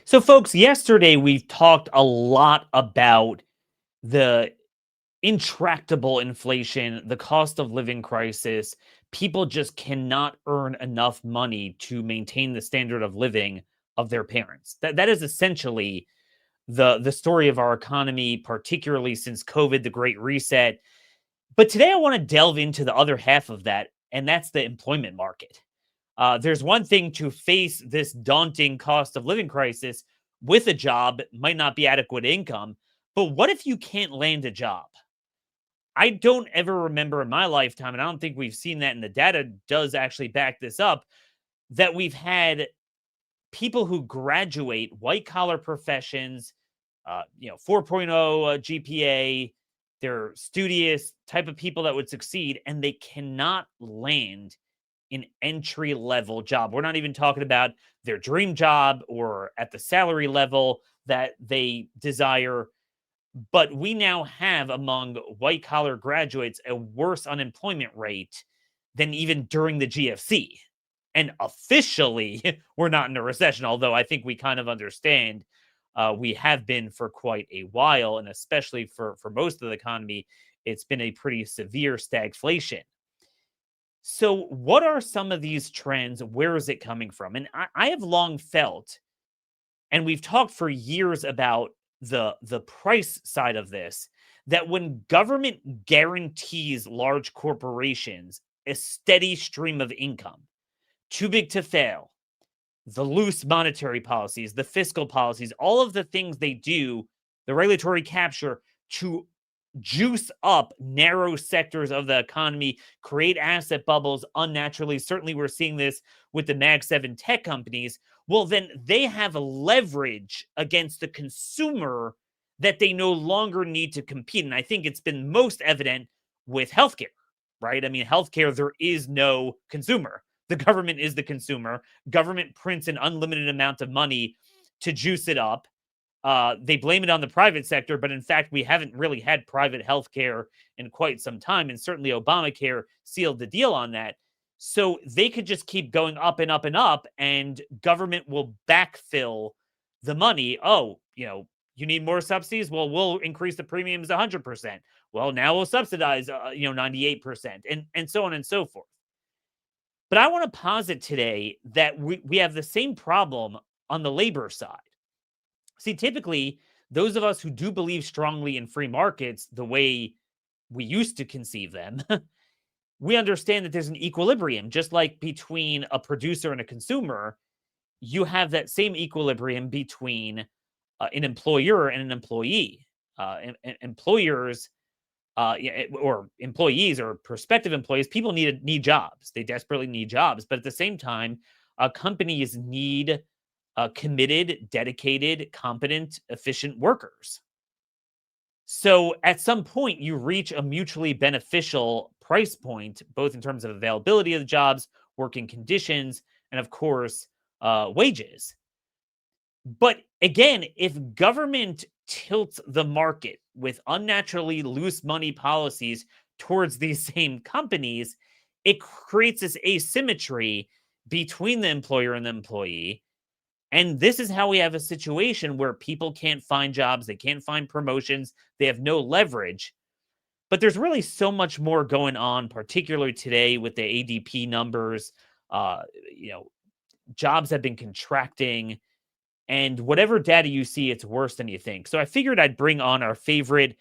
So, folks, yesterday we've talked a lot about the intractable inflation, the cost of living crisis. People just cannot earn enough money to maintain the standard of living of their parents. That is essentially the story of our economy, particularly since COVID, the Great Reset. But today I want to delve into the other half of that, and that's the employment market. There's one thing to face this daunting cost of living crisis with a job, might not be adequate income, but what if you can't land a job? I don't ever remember in my lifetime, and I don't think we've seen that, and the data does actually back this up, that we've had people who graduate white collar professions, 4.0 GPA, they're studious type of people that would succeed, and they cannot land an entry level job. We're not even talking about their dream job or at the salary level that they desire. But we now have among white collar graduates a worse unemployment rate than even during the GFC. And officially, we're not in a recession, although I think we kind of understand we have been for quite a while. And especially for most of the economy, it's been a pretty severe stagflation. So, what are some of these trends? Where is it coming from? And I have long felt, and we've talked for years about the price side of this, that when government guarantees large corporations a steady stream of income, too big to fail, the loose monetary policies, the fiscal policies, all of the things they do, the regulatory capture to juice up narrow sectors of the economy, create asset bubbles unnaturally. Certainly, we're seeing this with the Mag 7 tech companies. Well, then they have a leverage against the consumer that they no longer need to compete. And I think it's been most evident with healthcare, right? I mean, healthcare, there is no consumer. The government is the consumer. Government prints an unlimited amount of money to juice it up. They blame it on the private sector, but in fact, we haven't really had private healthcare in quite some time. And certainly Obamacare sealed the deal on that. So they could just keep going up and up and up, and government will backfill the money. Oh, you need more subsidies? Well, we'll increase the premiums 100%. Well, now we'll subsidize, 98%, and so on and so forth. But I want to posit today that we have the same problem on the labor side. See, typically, those of us who do believe strongly in free markets, the way we used to conceive them, we understand that there's an equilibrium, just like between a producer and a consumer. You have that same equilibrium between an employer and an employee. Employers or employees or prospective employees, people need jobs. They desperately need jobs, but at the same time, companies need committed, dedicated, competent, efficient workers. So at some point, you reach a mutually beneficial price point, both in terms of availability of the jobs, working conditions, and of course, wages. But again, if government tilts the market with unnaturally loose money policies towards these same companies, it creates this asymmetry between the employer and the employee. And this is how we have a situation where people can't find jobs, they can't find promotions, they have no leverage. But there's really so much more going on, particularly today with the ADP numbers. Uh, you know, Jobs have been contracting, and whatever data you see, it's worse than you think. So I figured I'd bring on our favorite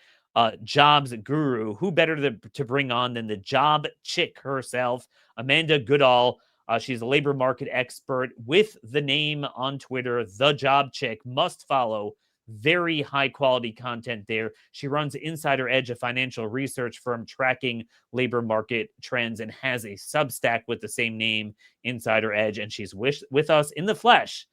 jobs guru. Who better to bring on than the job chick herself, Amanda Goodall. She's a labor market expert with the name on Twitter, The Job Chick. Must follow. Very high quality content there. She runs Insider Edge, a financial research firm tracking labor market trends, and has a Substack with the same name, Insider Edge. And she's with us in the flesh,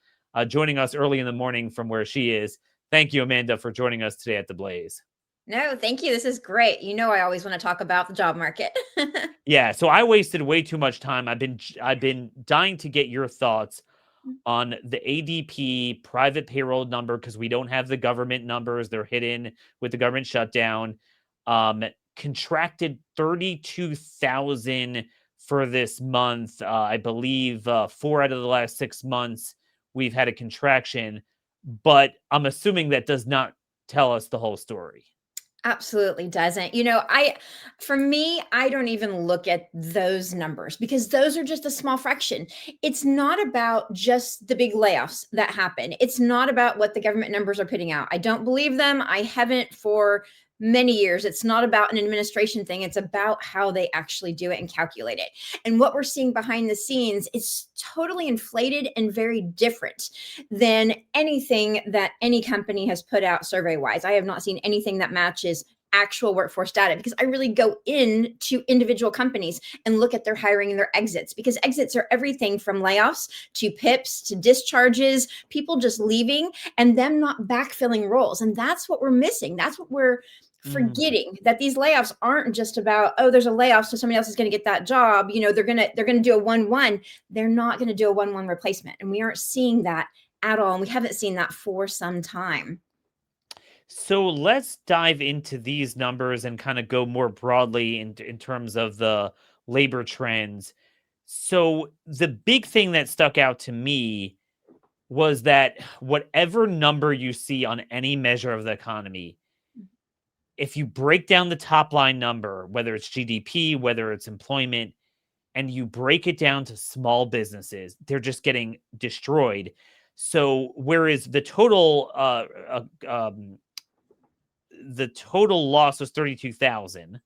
joining us early in the morning from where she is. Thank you, Amanda, for joining us today at The Blaze. No, thank you. This is great. I always want to talk about the job market. Yeah, so I wasted way too much time. I've been dying to get your thoughts on the ADP private payroll number because we don't have the government numbers. They're hidden with the government shutdown. Contracted 32,000 for this month. I believe 4 out of the last 6 months we've had a contraction. but I'm assuming that does not tell us the whole story. Absolutely doesn't. For me, I don't even look at those numbers because those are just a small fraction. It's not about just the big layoffs that happen. It's not about what the government numbers are putting out. I don't believe them. I haven't for many years. It's not about an administration thing. It's about how they actually do it and calculate it. And what we're seeing behind the scenes is totally inflated and very different than anything that any company has put out survey wise. I have not seen anything that matches actual workforce data because I really go into individual companies and look at their hiring and their exits, because exits are everything from layoffs to PIPs to discharges, people just leaving and them not backfilling roles. And that's what we're missing. That's what we're forgetting, that these layoffs aren't just about, oh, there's a layoff so somebody else is going to get that job. They're going to do a 1-1. They're not going to do a 1-1 replacement, and we aren't seeing that at all, and we haven't seen that for some time. So let's dive into these numbers and kind of go more broadly in terms of the labor trends. So the big thing that stuck out to me was that whatever number you see on any measure of the economy, if you break down the top line number, whether it's GDP, whether it's employment, and you break it down to small businesses, they're just getting destroyed. So whereas the total loss was 32,000,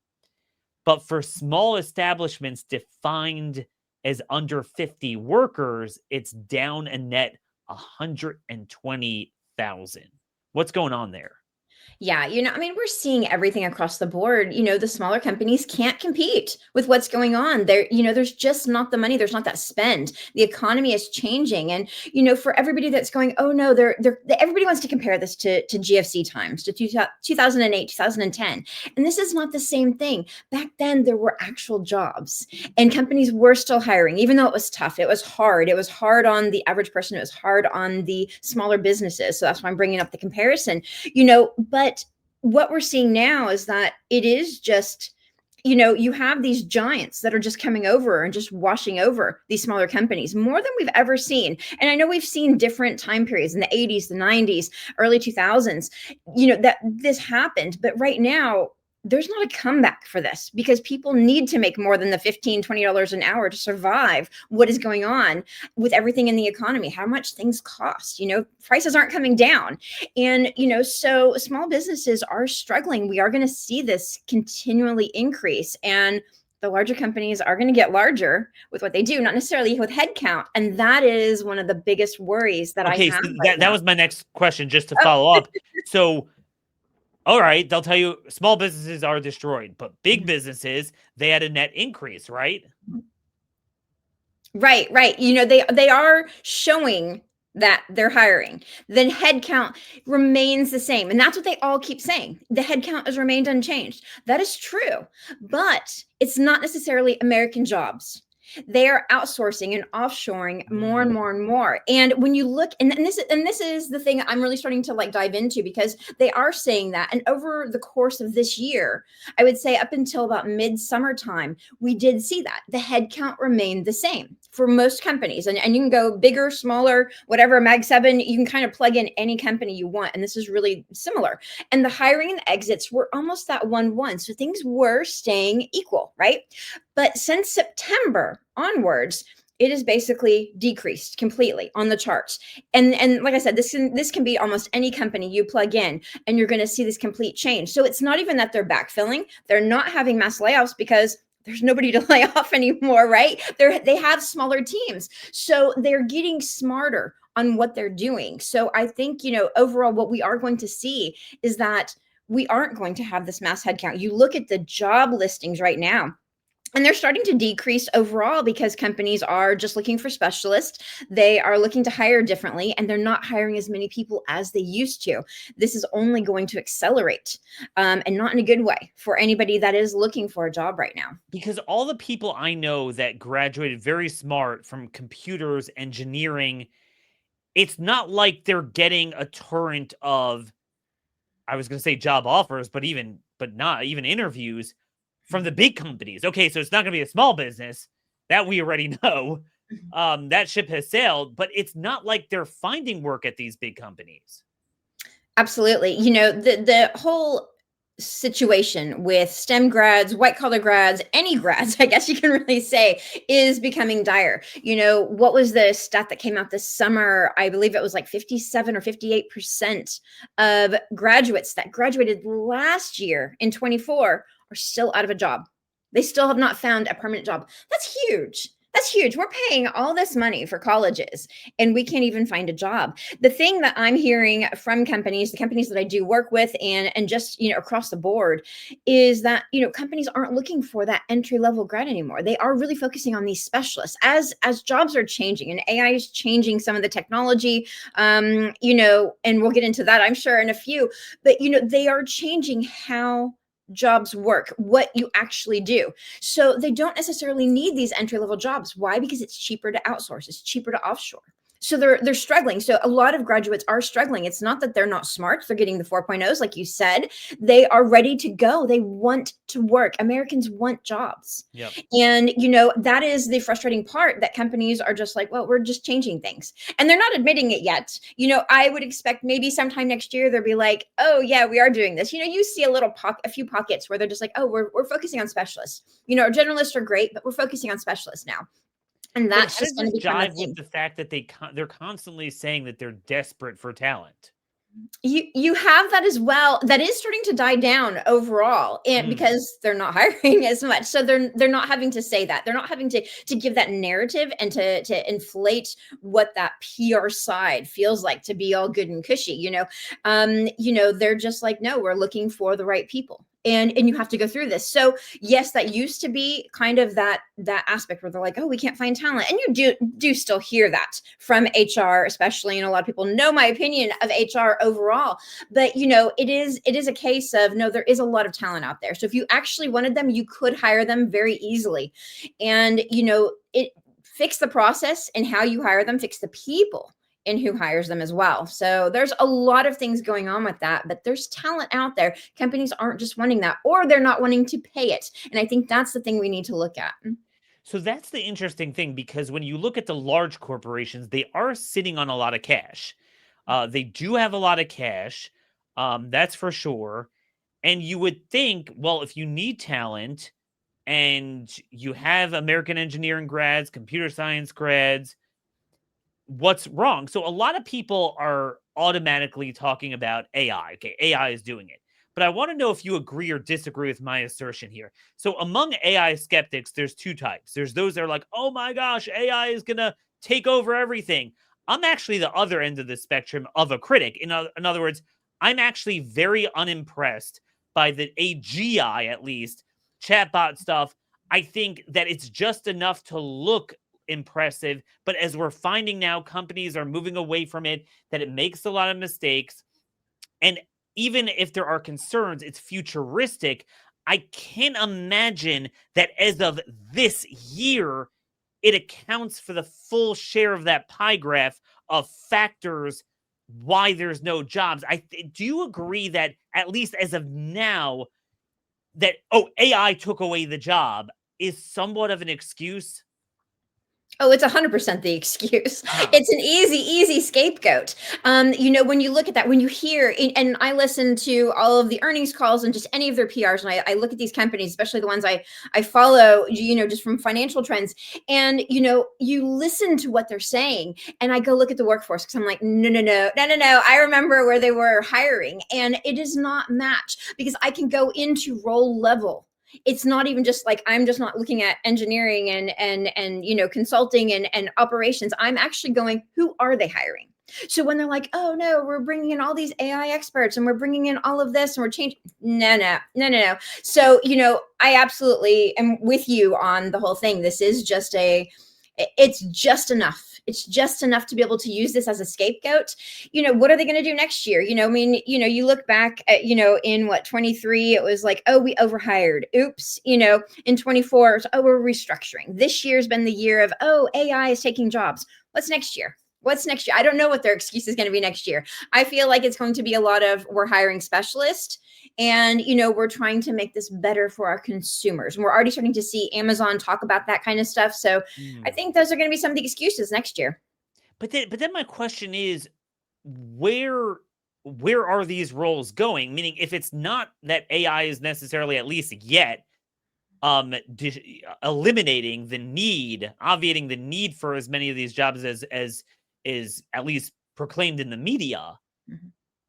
but for small establishments defined as under 50 workers, it's down a net 120,000. What's going on there? Yeah, we're seeing everything across the board. The smaller companies can't compete with what's going on. There's just not the money. There's not that spend. The economy is changing, and for everybody that's going, oh no, everybody wants to compare this to GFC times, to 2008, 2010, and this is not the same thing. Back then, there were actual jobs, and companies were still hiring, even though it was tough. It was hard. It was hard on the average person. It was hard on the smaller businesses. So that's why I'm bringing up the comparison. But what we're seeing now is that it is just, you have these giants that are just coming over and just washing over these smaller companies more than we've ever seen. And I know we've seen different time periods in the 80s, the 90s, early 2000s, that this happened. But right now, there's not a comeback for this because people need to make more than the $15-20 an hour to survive what is going on with everything in the economy, how much things cost. Prices aren't coming down. And, so small businesses are struggling. We are going to see this continually increase. And the larger companies are going to get larger with what they do, not necessarily with headcount. And that is one of the biggest worries that I have. So that was my next question, just to follow up. So, all right, they'll tell you small businesses are destroyed, but big businesses, they had a net increase, right? Right. They are showing that they're hiring. Then headcount remains the same. And that's what they all keep saying. The headcount has remained unchanged. That is true, but it's not necessarily American jobs. They are outsourcing and offshoring more and more and more. And when you look, and this is the thing I'm really starting to dive into, because they are saying that. And over the course of this year, I would say up until about mid-summer time, we did see that the headcount remained the same for most companies. And you can go bigger, smaller, whatever, Mag 7, you can kind of plug in any company you want. And this is really similar. And the hiring and the exits were almost that 1-1. So things were staying equal, right? But since September onwards, it is basically decreased completely on the charts. And like I said, this can be almost any company you plug in, and you're going to see this complete change. So it's not even that they're backfilling. They're not having mass layoffs because there's nobody to lay off anymore, right? They have smaller teams. So they're getting smarter on what they're doing. So I think, overall, what we are going to see is that we aren't going to have this mass headcount. You look at the job listings right now, and they're starting to decrease overall because companies are just looking for specialists. They are looking to hire differently, and they're not hiring as many people as they used to. This is only going to accelerate, and not in a good way for anybody that is looking for a job right now. Because all the people I know that graduated very smart from computers, engineering, it's not like they're getting a torrent of, I was going to say job offers, but not even interviews from the big companies. Okay, so it's not going to be a small business that we already know. that ship has sailed, but it's not like they're finding work at these big companies. Absolutely. You know, the whole situation with STEM grads, white collar grads, any grads, I guess you can really say, is becoming dire. You know, what was the stat that came out this summer? I believe it was like 57 or 58% of graduates that graduated last year in 24 are still out of a job. They still have not found a permanent job. That's huge. That's huge. We're paying all this money for colleges and we can't even find a job. The thing that I'm hearing from companies, the companies that I do work with and just, you know, across the board is that, you know, companies aren't looking for that entry level grad anymore. They are really focusing on these specialists as jobs are changing and AI is changing some of the technology, you know, and we'll get into that, I'm sure, in a few, but, you know, they are changing how jobs work, what you actually do. So they don't necessarily need these entry level jobs. Why? Because it's cheaper to outsource, it's cheaper to offshore. So they're struggling. So a lot of graduates are struggling. It's not that they're not smart. They're getting the 4.0s, like you said. They are ready to go. They want to work. Americans want jobs. Yep. And, you know, that is the frustrating part, that companies are just like, well, we're just changing things. And they're not admitting it yet. You know, I would expect maybe sometime next year, they'll be like, oh, yeah, we are doing this. You know, you see a few pockets where they're just like, oh, we're focusing on specialists. You know, our generalists are great, but we're focusing on specialists now. And But that's how just does going this to become a jive thing. with the fact that they're constantly saying that they're desperate for talent? You have that as well. That is starting to die down overall, and because they're not hiring as much, so they're not having to say that. They're not having to give that narrative and to inflate what that PR side feels like to be all good and cushy. You know, they're just like, no, we're looking for the right people. And you have to go through this. So yes, that used to be kind of that aspect where they're like, oh, we can't find talent, and you do still hear that from HR, especially, and a lot of people know my opinion of HR overall. But you know, it is a case of, no, there is a lot of talent out there. So if you actually wanted them, you could hire them very easily, and you know, it fix the process and how you hire them, fix the people and who hires them as well. So there's a lot of things going on with that, but there's talent out there. Companies aren't just wanting that, or they're not wanting to pay it. And I think that's the thing we need to look at. So that's the interesting thing, because when you look at the large corporations, they are sitting on a lot of cash. They do have a lot of cash, that's for sure. And you would think, well, if you need talent and you have American engineering grads, computer science grads, what's wrong? So a lot of people are automatically talking about AI. Okay, AI is doing it. But I want to know if you agree or disagree with my assertion here. So among AI skeptics, there's two types. There's those that are like, oh my gosh, AI is going to take over everything. I'm actually the other end of the spectrum of a critic. In other words, I'm actually very unimpressed by the AGI, at least, chatbot stuff. I think that it's just enough to look impressive, but as we're finding now, companies are moving away from it, that it makes a lot of mistakes. And even if there are concerns, it's futuristic. I can't imagine that as of this year, it accounts for the full share of that pie graph of factors why there's no jobs. Do you agree that at least as of now, that, oh, AI took away the job is somewhat of an excuse? Oh, it's 100% the excuse. Uh-huh. It's an easy scapegoat. You know, when you look at that, when you hear, and I listen to all of the earnings calls and just any of their PRs, and I look at these companies, especially the ones I follow, you know, just from financial trends, and you know, you listen to what they're saying, and I go look at the workforce because I'm like, no. I remember where they were hiring, and it does not match because I can go into role level. It's not even just like, I'm just not looking at engineering and you know, consulting and operations. I'm actually going, who are they hiring? So when they're like, oh no, we're bringing in all these AI experts and we're bringing in all of this and we're changing, no. So, you know, I absolutely am with you on the whole thing. This is just it's just enough. It's just enough to be able to use this as a scapegoat. You know, what are they going to do next year? You know, I mean, you know, you look back at, you know, in what, 23, it was like, oh, we overhired. Oops. You know, in 24, oh, we're restructuring. This year's been the year of, oh, AI is taking jobs. What's next year? What's next year? I don't know what their excuse is going to be next year. I feel like it's going to be a lot of we're hiring specialists and, we're trying to make this better for our consumers. And we're already starting to see Amazon talk about that kind of stuff. So I think those are going to be some of the excuses next year. But then my question is, where are these roles going? Meaning, if it's not that AI is necessarily, at least yet, eliminating the need, obviating the need for as many of these jobs as is at least proclaimed in the media,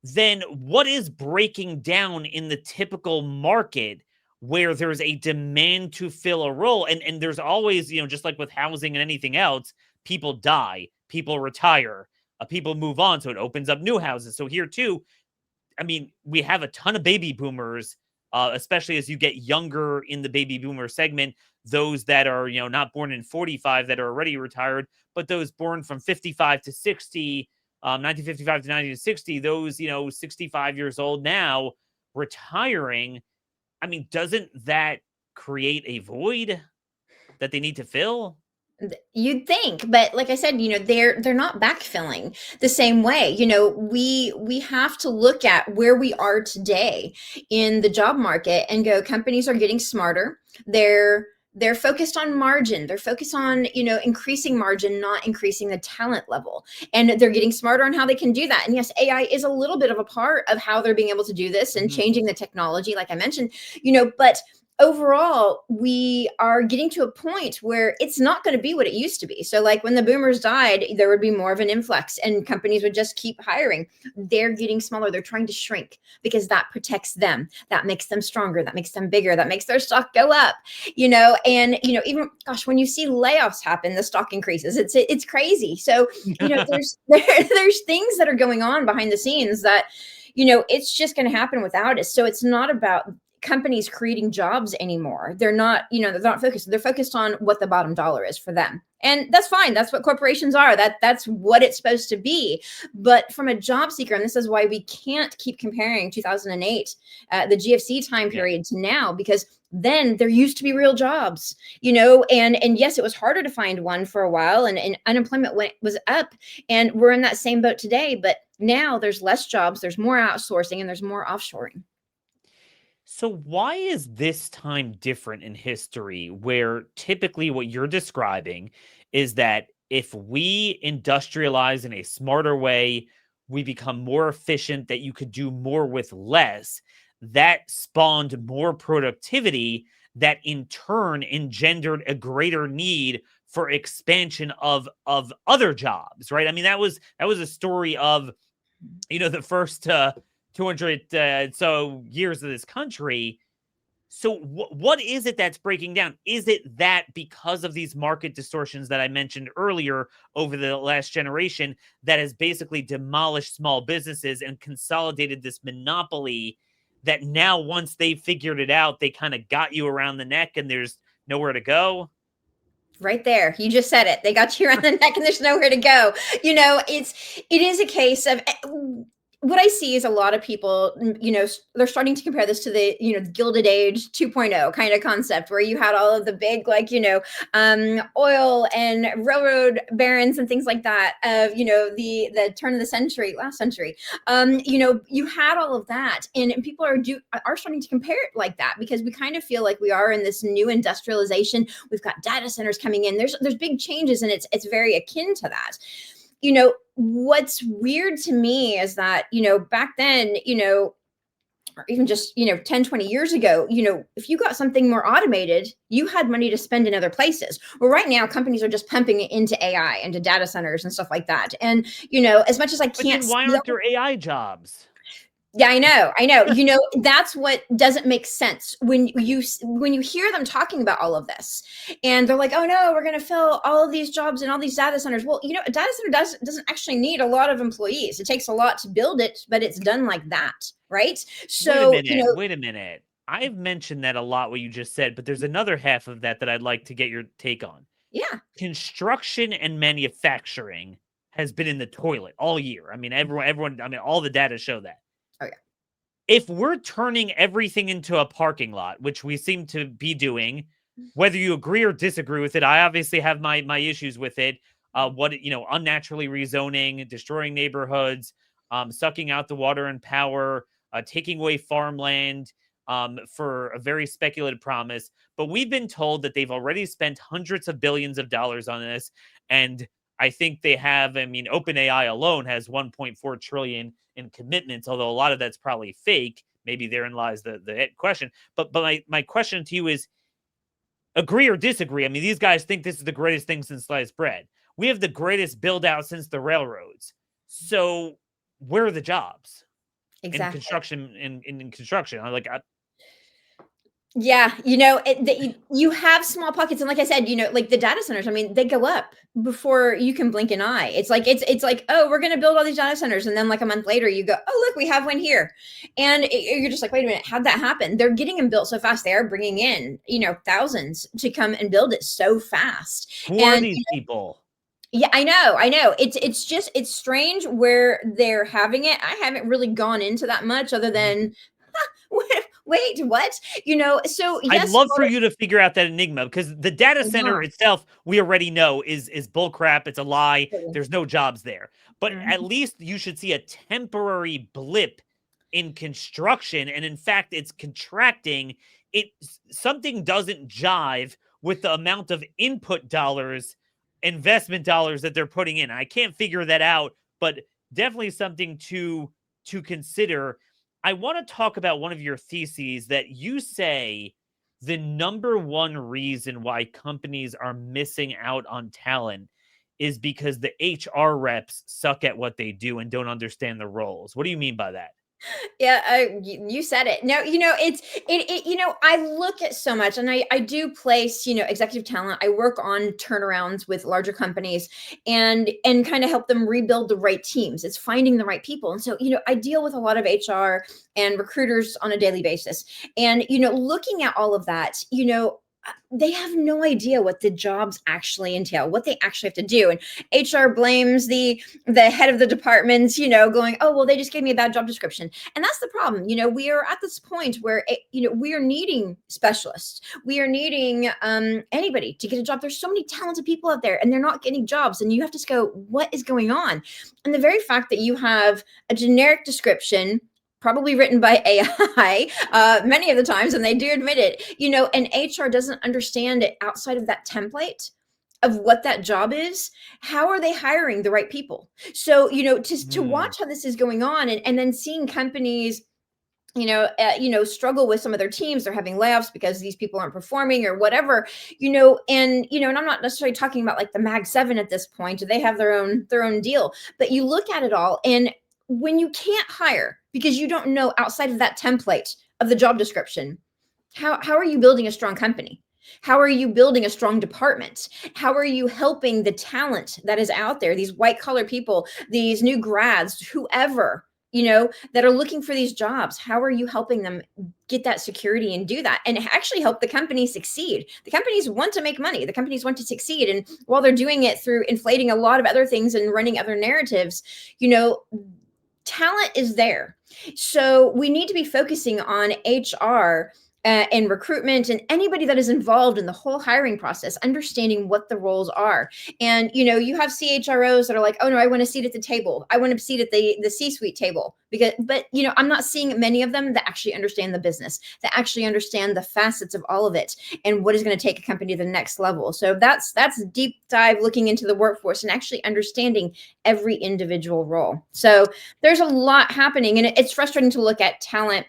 then what is breaking down in the typical market where there's a demand to fill a role? And there's always, just like with housing and anything else, people die, people retire, people move on, so it opens up new houses. So here too, I mean, we have a ton of baby boomers, especially as you get younger in the baby boomer segment, those that are, not born in 45 that are already retired, but those born from 55 to 60, 1955 to 1960, those, 65 years old now retiring. I mean, doesn't that create a void that they need to fill? You'd think, but like I said, they're not backfilling the same way. We have to look at where we are today in the job market and go, companies are getting smarter. They're focused on margin. They're focused on, increasing margin, not increasing the talent level. And they're getting smarter on how they can do that. And yes, AI is a little bit of a part of how they're being able to do this and changing the technology, like I mentioned, but overall, we are getting to a point where it's not going to be what it used to be. So like when the boomers died, there would be more of an influx and companies would just keep hiring. They're getting smaller. They're trying to shrink because that protects them. That makes them stronger. That makes them bigger. That makes their stock go up, and, even, gosh, when you see layoffs happen, the stock increases. It's crazy. So, there's things that are going on behind the scenes that, it's just going to happen without us. So it's not about companies creating jobs anymore. They're not focused. They're focused on what the bottom dollar is for them. And that's fine. That's what corporations are. That's what it's supposed to be. But from a job seeker, and this is why we can't keep comparing 2008, the GFC time period, to now, because then there used to be real jobs, and yes, it was harder to find one for a while, and unemployment was up, and we're in that same boat today. But now there's less jobs, there's more outsourcing, and there's more offshoring. So why is this time different in history, where typically what you're describing is that if we industrialize in a smarter way, we become more efficient, that you could do more with less, that spawned more productivity, that in turn engendered a greater need for expansion of other jobs, right? I mean, that was a story of, the first 200 so years of this country. So what is it that's breaking down? Is it that because of these market distortions that I mentioned earlier over the last generation, that has basically demolished small businesses and consolidated this monopoly, that now once they figured it out, they kind of got you around the neck and there's nowhere to go? Right there. You just said it. They got you around the neck and there's nowhere to go. It is a case of what I see is a lot of people, they're starting to compare this to the, Gilded Age 2.0 kind of concept, where you had all of the big, oil and railroad barons and things like that of, the turn of the century, last century. You had all of that, and people are starting to compare it like that, because we kind of feel like we are in this new industrialization. We've got data centers coming in. There's big changes, and it's very akin to that. What's weird to me is that, back then, or even just, 10, 20 years ago, if you got something more automated, you had money to spend in other places. Well, right now, companies are just pumping it into AI, into data centers and stuff like that. And, as much as I can't. But then why aren't there AI jobs? Yeah, I know. That's what doesn't make sense when you hear them talking about all of this, and they're like, "Oh no, we're going to fill all of these jobs in all these data centers." Well, a data center doesn't actually need a lot of employees. It takes a lot to build it, but it's done like that, right? So, wait a minute. I've mentioned that a lot, what you just said, but there's another half of that I'd like to get your take on. Yeah. Construction and manufacturing has been in the toilet all year. I mean, everyone, all the data show that. Oh, yeah. If we're turning everything into a parking lot, which we seem to be doing, whether you agree or disagree with it, I obviously have my issues with it. unnaturally rezoning, destroying neighborhoods, sucking out the water and power, taking away farmland for a very speculative promise. But we've been told that they've already spent hundreds of billions of dollars on this. And I think they have, OpenAI alone has 1.4 trillion in commitments, although a lot of that's probably fake. Maybe therein lies the question. But my question to you is, agree or disagree? I mean, these guys think this is the greatest thing since sliced bread. We have the greatest build out since the railroads. So where are the jobs in Exactly. construction? In construction, Yeah, you have small pockets, and like I said, like the data centers. I mean, they go up before you can blink an eye. It's like, oh, we're going to build all these data centers, and then like a month later, you go, oh, look, we have one here, and you're just like, wait a minute, how'd that happen? They're getting them built so fast. They are bringing in thousands to come and build it so fast. who are And these people? yeah, I know. It's strange where they're having it. I haven't really gone into that much other than wait, what? So I'd yes, love for you to figure out that enigma, because the data center yeah. itself, we already know is bull crap. It's a lie. There's no jobs there. But at Mhm. least you should see a temporary blip in construction. And in fact, it's contracting. Something doesn't jive with the amount of input dollars, investment dollars that they're putting in. I can't figure that out, but definitely something to consider. I want to talk about one of your theses that you say the number one reason why companies are missing out on talent is because the HR reps suck at what they do and don't understand the roles. What do you mean by that? Yeah, you said it. No, I look at so much, and I do place, executive talent. I work on turnarounds with larger companies, and kind of help them rebuild the right teams. It's finding the right people, and so I deal with a lot of HR and recruiters on a daily basis, and looking at all of that, they have no idea what the jobs actually entail, what they actually have to do. And HR blames the head of the departments, going, oh, well, they just gave me a bad job description. And that's the problem. We are at this point where we are needing specialists. We are needing anybody to get a job. There's so many talented people out there, and they're not getting jobs. And you have to just go, what is going on? And the very fact that you have a generic description, probably written by AI many of the times, and they do admit it, and HR doesn't understand it outside of that template of what that job is. How are they hiring the right people? So, to Hmm. watch how this is going on, and then seeing companies struggle with some of their teams. They're having layoffs because these people aren't performing or whatever, and I'm not necessarily talking about like the Mag 7 at this point. They have their own deal, but you look at it all, and when you can't hire because you don't know outside of that template of the job description, how are you building a strong company? How are you building a strong department? How are you helping the talent that is out there, these white collar people, these new grads, whoever, that are looking for these jobs? How are you helping them get that security and do that and actually help the company succeed? The companies want to make money. The companies want to succeed. And while they're doing it through inflating a lot of other things and running other narratives, talent is there. So we need to be focusing on HR and recruitment and anybody that is involved in the whole hiring process, understanding what the roles are. And you have CHROs that are like, oh no, I want a seat at the table. I want a seat at the C-suite table. But I'm not seeing many of them that actually understand the business, that actually understand the facets of all of it and what is going to take a company to the next level. So that's deep dive looking into the workforce and actually understanding every individual role. So there's a lot happening, and it's frustrating to look at talent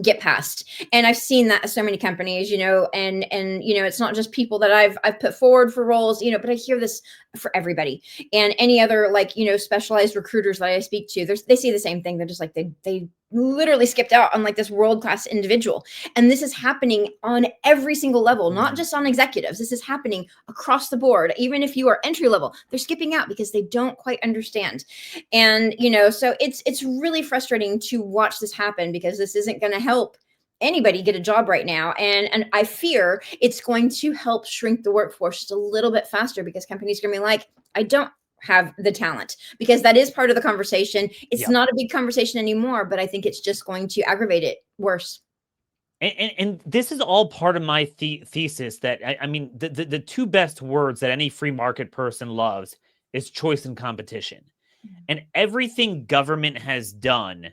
get past. And I've seen that at so many companies, and it's not just people that I've put forward for roles, but I hear this for everybody. And any other specialized recruiters that I speak to, they see the same thing. They're just like they literally skipped out on like this world-class individual. And this is happening on every single level, not just on executives. This is happening across the board. Even if you are entry level, they're skipping out because they don't quite understand. And so it's really frustrating to watch this happen, because this isn't going to help anybody get a job right now. And I fear it's going to help shrink the workforce just a little bit faster, because companies are going to be like, I don't have the talent, because that is part of the conversation. It's not a big conversation anymore, but I think it's just going to aggravate it worse. And this is all part of my thesis that I mean the two best words that any free market person loves is choice and competition. And everything government has done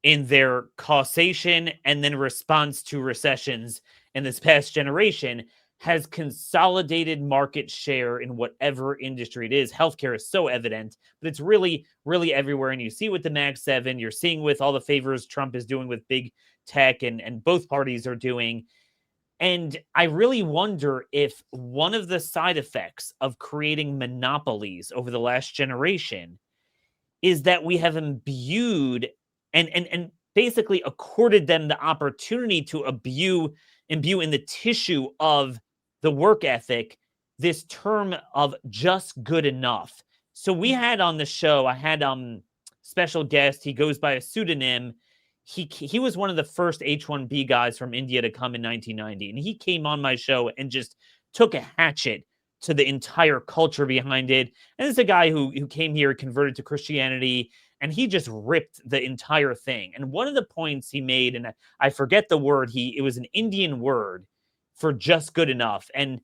in their causation and then response to recessions in this past generation has consolidated market share in whatever industry it is. Healthcare is so evident, but it's really, really everywhere. And you see with the Mag 7, you're seeing with all the favors Trump is doing with big tech and both parties are doing. And I really wonder if one of the side effects of creating monopolies over the last generation is that we have imbued and basically accorded them the opportunity to imbue in the tissue of the work ethic this term of just good enough. So we had on the show, I had special guest, he goes by a pseudonym. He was one of the first H-1B guys from India to come in 1990, and he came on my show and just took a hatchet to the entire culture behind it. And it's a guy who came here, converted to Christianity, and he just ripped the entire thing. And one of the points he made, and I forget the word, it was an Indian word for just good enough. And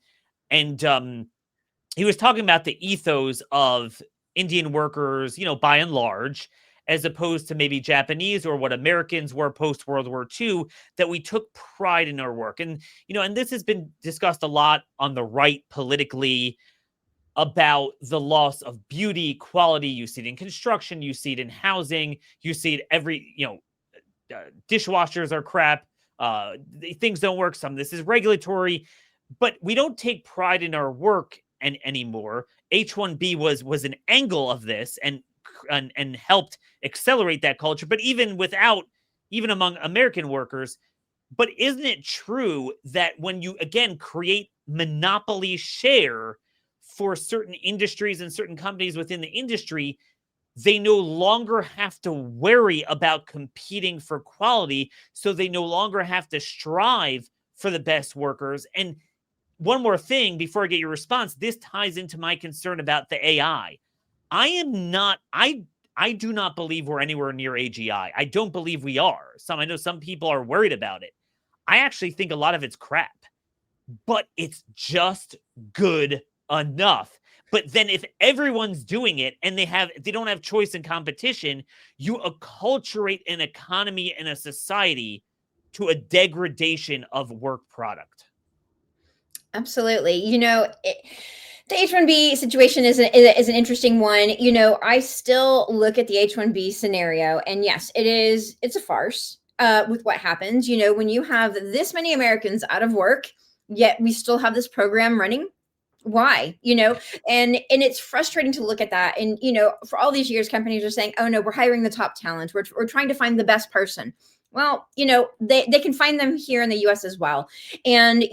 he was talking about the ethos of Indian workers, by and large, as opposed to maybe Japanese or what Americans were post World War II, that we took pride in our work. And, and this has been discussed a lot on the right politically about the loss of beauty, quality. You see it in construction, you see it in housing, you see it dishwashers are crap. Things don't work. Some of this is regulatory, but we don't take pride in our work anymore. H-1B was an angle of this and helped accelerate that culture. But even among American workers, but isn't it true that when you again create monopoly share for certain industries and certain companies within the industry, they no longer have to worry about competing for quality, so they no longer have to strive for the best workers? And one more thing before I get your response, this ties into my concern about the AI. I do not believe we're anywhere near AGI. I don't believe we are. I know some people are worried about it. I actually think a lot of it's crap, but it's just good enough. But then if everyone's doing it and they don't have choice and competition, you acculturate an economy and a society to a degradation of work product. Absolutely. The H-1B situation is an interesting one. I still look at the H-1B scenario, and yes, it's a farce with what happens. When you have this many Americans out of work, yet we still have this program running. Why? And it's frustrating to look at that. And, for all these years, companies are saying, oh no, we're hiring the top talent. We're trying to find the best person. Well, they can find them here in the US as well. And,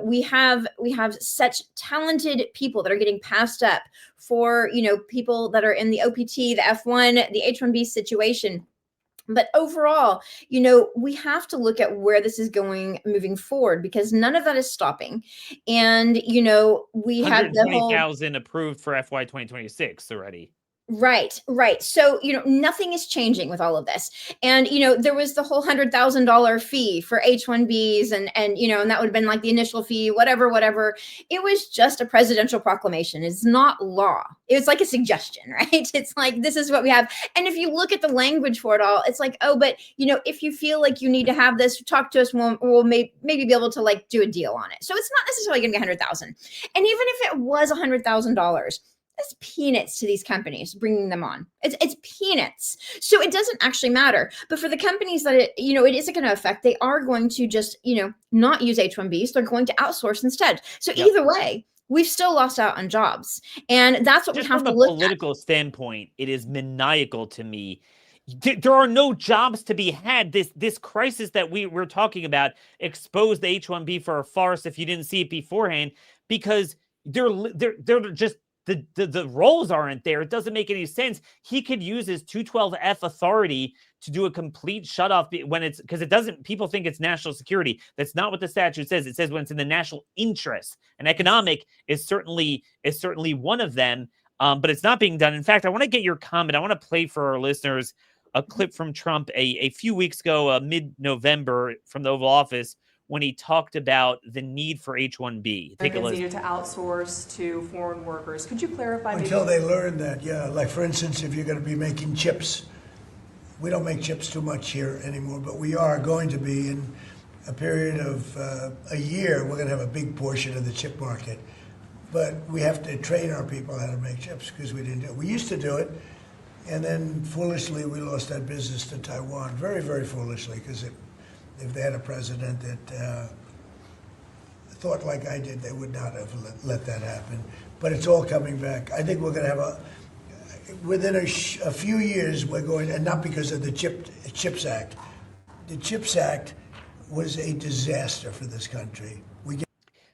we have such talented people that are getting passed up for, people that are in the OPT, the F1, the H-1B situation. But overall, we have to look at where this is going moving forward, because none of that is stopping. And, we had the whole 120,000 approved for FY 2026 already. Right. So, nothing is changing with all of this. And, there was the whole $100,000 fee for H-1Bs and that would have been like the initial fee, whatever. It was just a presidential proclamation. It's not law. It was like a suggestion, right? It's like, this is what we have. And if you look at the language for it all, it's like, oh, but, if you feel like you need to have this, talk to us, we'll maybe be able to do a deal on it. So it's not necessarily going to be 100,000. And even if it was $100,000, that's peanuts to these companies bringing them on. It's peanuts. So it doesn't actually matter. But for the companies that it isn't going to affect, they are going to just, not use H-1Bs. They're going to outsource instead. So either way, we've still lost out on jobs. And that's what we have to look at. From a political standpoint, it is maniacal to me. There are no jobs to be had. This crisis that we're talking about exposed the H-1B for a farce if you didn't see it beforehand, because they're just the roles aren't there. It doesn't make any sense. He could use his 212F authority to do a complete shutoff because it doesn't. People think it's national security. That's not what the statute says. It says when it's in the national interest, and economic is certainly one of them. But it's not being done. In fact, I want to get your comment. I want to play for our listeners a clip from Trump a few weeks ago, mid-November, from the Oval Office, when he talked about the need for H-1B. Take a Americans listen. needed to outsource to foreign workers. Could you clarify? Until they learn that, yeah. Like, for instance, if you're going to be making chips, we don't make chips too much here anymore, but we are going to be in a period of a year. We're going to have a big portion of the chip market. But we have to train our people how to make chips because we didn't do it. We used to do it, and then foolishly we lost that business to Taiwan. Very, very foolishly, because if they had a president that thought like I did, they would not have let that happen. But it's all coming back. I think we're going to have within a few years, we're going, and not because of the CHIPS Act. The CHIPS Act was a disaster for this country.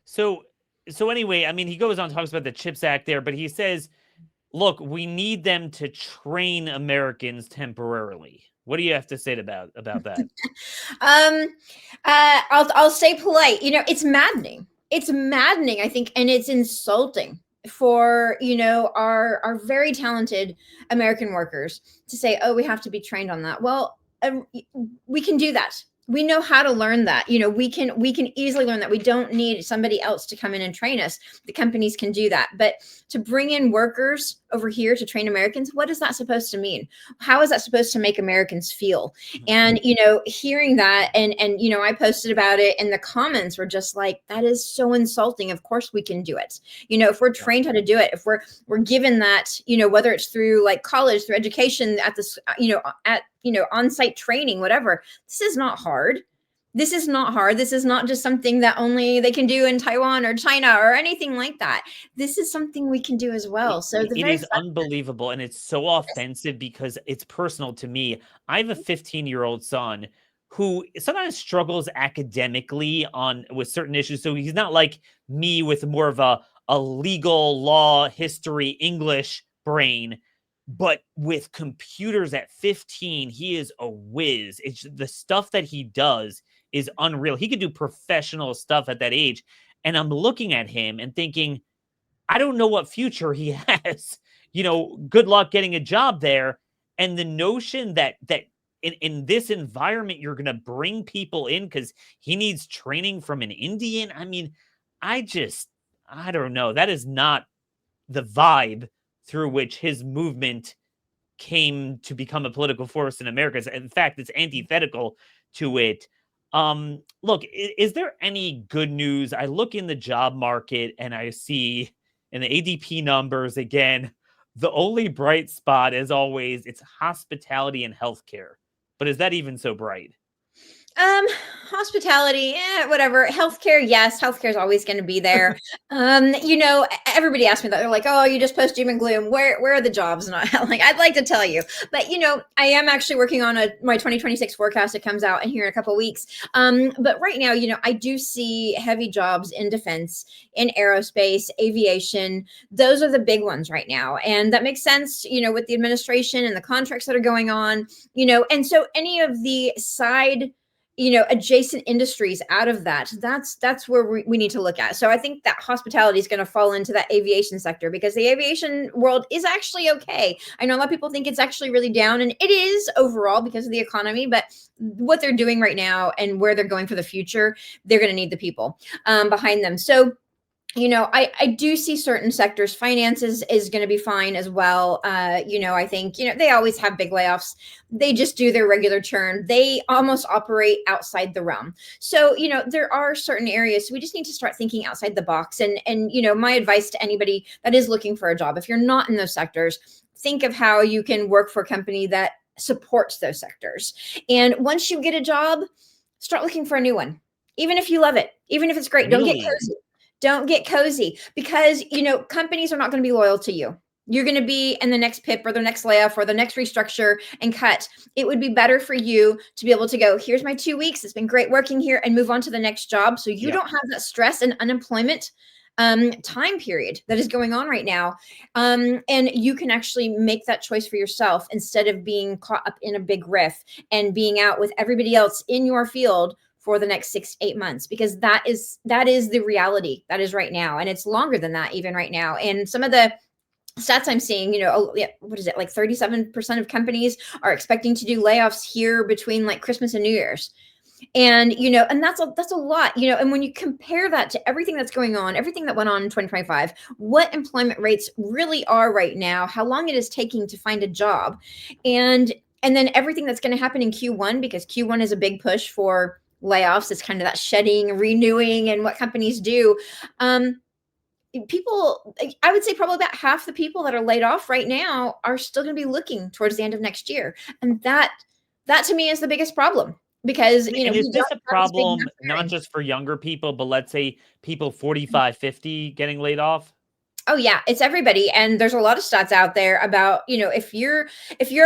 So anyway, I mean, he goes on, talks about the CHIPS Act there, but he says, look, we need them to train Americans temporarily. What do you have to say about that? I'll stay polite. It's maddening. It's maddening, I think, and it's insulting for, our very talented American workers to say, oh, we have to be trained on that. Well, we can do that. We know how to learn that. We can easily learn that. We don't need somebody else to come in and train us. The companies can do that. But to bring in workers over here to train Americans, what is that supposed to mean? How is that supposed to make Americans feel? And, hearing that and I posted about it and the comments were just like, that is so insulting. Of course we can do it. If we're trained how to do it, if we're given that, whether it's through like college, through education at this, on-site training, whatever, this is not hard. This is not hard. This is not just something that only they can do in Taiwan or China or anything like that. This is something we can do as well. So it is unbelievable. And it's so offensive because it's personal to me. I have a 15-year-old son who sometimes struggles academically with certain issues. So he's not like me with more of a legal, law, history, English brain. But with computers at 15, he is a whiz. It's the stuff that he does is unreal. He could do professional stuff at that age. And I'm looking at him and thinking, I don't know what future he has. Good luck getting a job there. And the notion that in this environment, you're going to bring people in because he needs training from an Indian. I mean, I don't know. That is not the vibe through which his movement came to become a political force in America. In fact, it's antithetical to it. Look, is there any good news? I look in the job market and I see in the ADP numbers, again, the only bright spot, as always, it's hospitality and healthcare. But is that even so bright? Hospitality, whatever. Healthcare, yes, healthcare is always going to be there. Everybody asks me that. They're like, "Oh, you just post doom and gloom. Where are the jobs?" And I'm like, I'd like to tell you, but I am actually working on my 2026 forecast. It comes out in here in a couple of weeks. But right now, I do see heavy jobs in defense, in aerospace, aviation. Those are the big ones right now, and that makes sense. With the administration and the contracts that are going on. And so any of the side adjacent industries out of that's where we need to look at. So I think that hospitality is going to fall into that aviation sector because the aviation world is actually okay. I know a lot of people think it's actually really down, and it is overall because of the economy, but what they're doing right now and where they're going for the future, they're going to need the people behind them. So I do see certain sectors. Finance is going to be fine as well. I think, they always have big layoffs. They just do their regular churn. They almost operate outside the realm. So, there are certain areas. So we just need to start thinking outside the box. And my advice to anybody that is looking for a job, if you're not in those sectors, think of how you can work for a company that supports those sectors. And once you get a job, start looking for a new one. Even if you love it, even if it's great, don't get cozy. Don't get cozy because, companies are not going to be loyal to you. You're going to be in the next PIP or the next layoff or the next restructure and cut. It would be better for you to be able to go, here's my 2 weeks. It's been great working here, and move on to the next job. So you don't have that stress and unemployment time period that is going on right now. And you can actually make that choice for yourself instead of being caught up in a big riff and being out with everybody else in your field for the next 6 to 8 months, because that is the reality that is right now. And it's longer than that even right now. And some of the stats I'm seeing, what is it? Like 37% of companies are expecting to do layoffs here between like Christmas and New Year's. And and that's a lot, and when you compare that to everything that's going on, everything that went on in 2025, what employment rates really are right now, how long it is taking to find a job, and then everything that's going to happen in Q1, because Q1 is a big push for layoffs. It's kind of that shedding, renewing, and what companies do. People, I would say probably about half the people that are laid off right now are still going to be looking towards the end of next year. And that to me is the biggest problem, because, And we is this don't a have this big problem mass not hiring. just for younger people, but let's say people 45, 50 getting laid off? Oh yeah, it's everybody. And there's a lot of stats out there about, if you're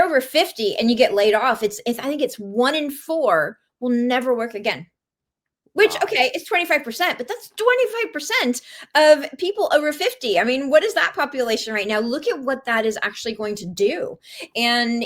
over 50 and you get laid off, it's I think it's 1 in 4 will never work again. Which, Wow. okay, it's 25%, but that's 25% of people over 50. I mean, what is that population right now? Look at what that is actually going to do. And,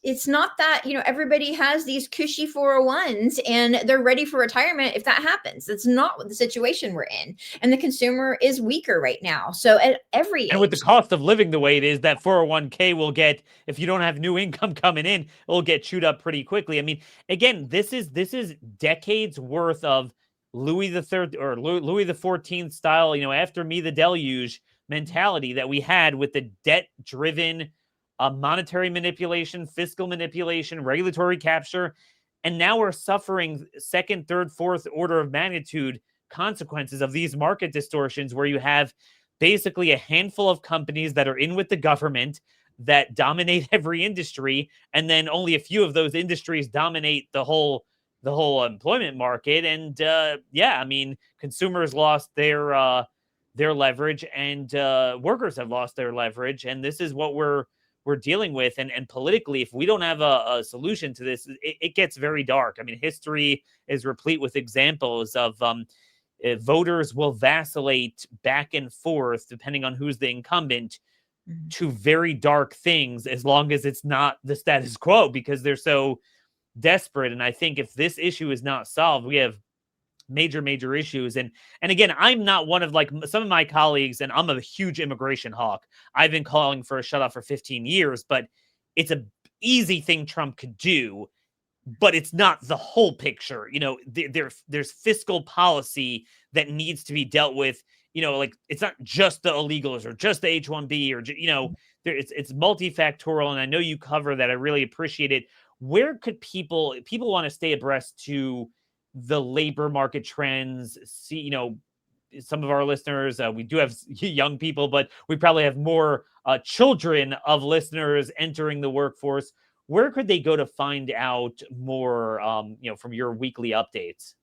it's not that, everybody has these cushy 401s and they're ready for retirement if that happens. That's not what the situation we're in. And the consumer is weaker right now. So at every And with the age. cost of living the way it is, that 401k will get, if you don't have new income coming in, it'll get chewed up pretty quickly. I mean, again, this is decades worth of Louis the Third or Louis the 14th style, after me the deluge mentality that we had with the debt-driven monetary manipulation, fiscal manipulation, regulatory capture, and now we're suffering second, third, fourth order of magnitude consequences of these market distortions, where you have basically a handful of companies that are in with the government that dominate every industry, and then only a few of those industries dominate the whole employment market. And yeah, I mean, consumers lost their leverage, and workers have lost their leverage, and this is what we're dealing with. And politically, if we don't have a solution to this, it gets very dark. I mean, history is replete with examples of voters will vacillate back and forth depending on who's the incumbent Mhm. to very dark things, as long as it's not the status quo, because they're so desperate. And I think if this issue is not solved, we have major issues. And again, I'm not one of, like, some of my colleagues, and I'm a huge immigration hawk. I've been calling for a shutoff for 15 years, but it's a easy thing Trump could do, but it's not the whole picture. There's fiscal policy that needs to be dealt with. Like, it's not just the illegals or just the H-1B, or it's multifactorial. And I know you cover that. I really appreciate it. Where could people want to stay abreast to the labor market trends? See, some of our listeners, we do have young people, but we probably have more children of listeners entering the workforce. Where could they go to find out more, from your weekly updates?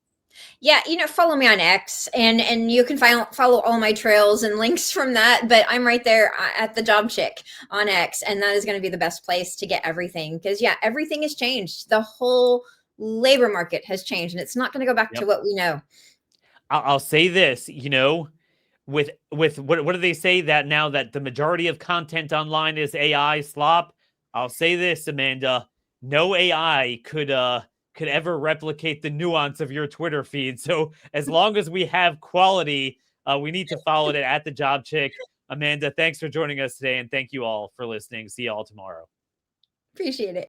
Yeah, follow me on X, and you can follow all my trails and links from that. But I'm right there at the Job Chick on X, and that is going to be the best place to get everything, because yeah, everything has changed. The whole labor market has changed, and it's not going to go back to Yep. what we know. I'll say this, with what do they say, that now that the majority of content online is AI slop? I'll say this, Amanda, no AI could ever replicate the nuance of your Twitter feed. So as long as we have quality, we need to follow it at the Job Chick. Amanda, thanks for joining us today, and thank you all for listening. See you all tomorrow. Appreciate it.